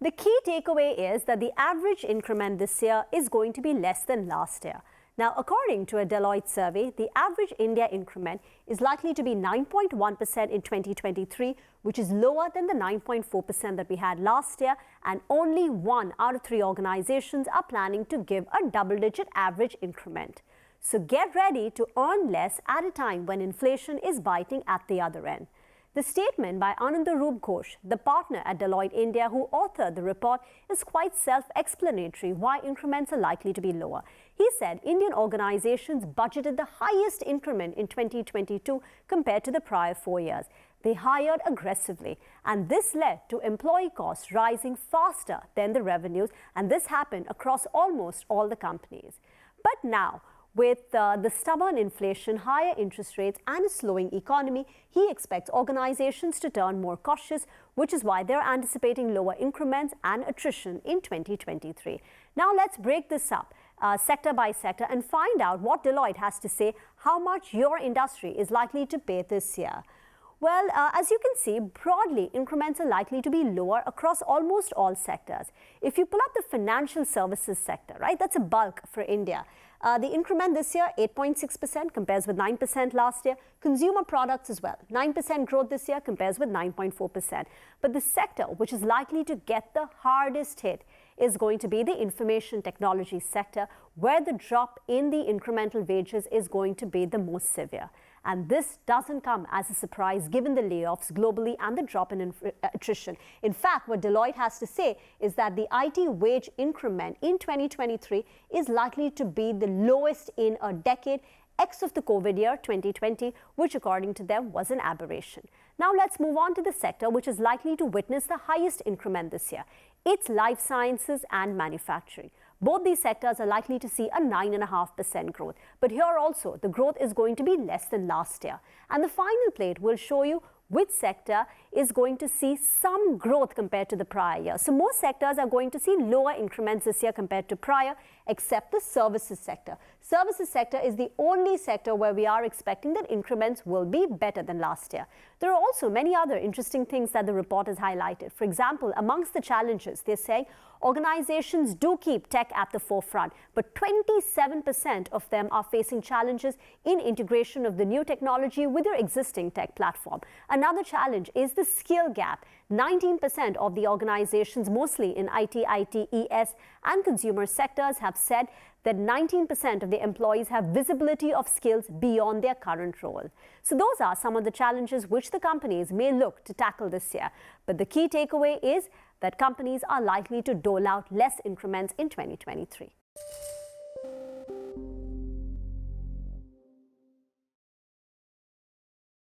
The key takeaway is that the average increment this year is going to be less than last year. Now, according to a Deloitte survey, the average India increment is likely to be 9.1% in 2023, which is lower than the 9.4% that we had last year, and only 1 out of 3 organizations are planning to give a double-digit average increment. So get ready to earn less at a time when inflation is biting at the other end. The statement by Anandaroop Ghosh, the partner at Deloitte India who authored the report, is quite self-explanatory why increments are likely to be lower. He said Indian organizations budgeted the highest increment in 2022 compared to the prior 4 years. They hired aggressively, and this led to employee costs rising faster than the revenues, and this happened across almost all the companies. But now, with the stubborn inflation, higher interest rates and a slowing economy, he expects organizations to turn more cautious, which is why they're anticipating lower increments and attrition in 2023. Now let's break this up sector by sector and find out what Deloitte has to say how much your industry is likely to pay this year. Well, as you can see, broadly, increments are likely to be lower across almost all sectors. If you pull up the financial services sector, right, that's a bulk for India. The increment this year, 8.6%, compares with 9% last year. Consumer products as well, 9% growth this year compares with 9.4%. But the sector which is likely to get the hardest hit is going to be the information technology sector, where the drop in the incremental wages is going to be the most severe. And this doesn't come as a surprise given the layoffs globally and the drop in attrition. In fact, what Deloitte has to say is that the IT wage increment in 2023 is likely to be the lowest in a decade, ex of the COVID year 2020, which according to them was an aberration. Now let's move on to the sector which is likely to witness the highest increment this year. It's life sciences and manufacturing. Both these sectors are likely to see a 9.5% growth. But here also, the growth is going to be less than last year. And the final plate will show you which sector is going to see some growth compared to the prior year. So most sectors are going to see lower increments this year compared to prior, except the services sector. Services sector is the only sector where we are expecting that increments will be better than last year. There are also many other interesting things that the report has highlighted. For example, amongst the challenges, they're saying organizations do keep tech at the forefront, but 27% of them are facing challenges in integration of the new technology with their existing tech platform. Another challenge is the skill gap. 19% of the organizations, mostly in IT, ES, and consumer sectors, have said that 19% of the employees have visibility of skills beyond their current role. So those are some of the challenges which the companies may look to tackle this year. But the key takeaway is that companies are likely to dole out less increments in 2023.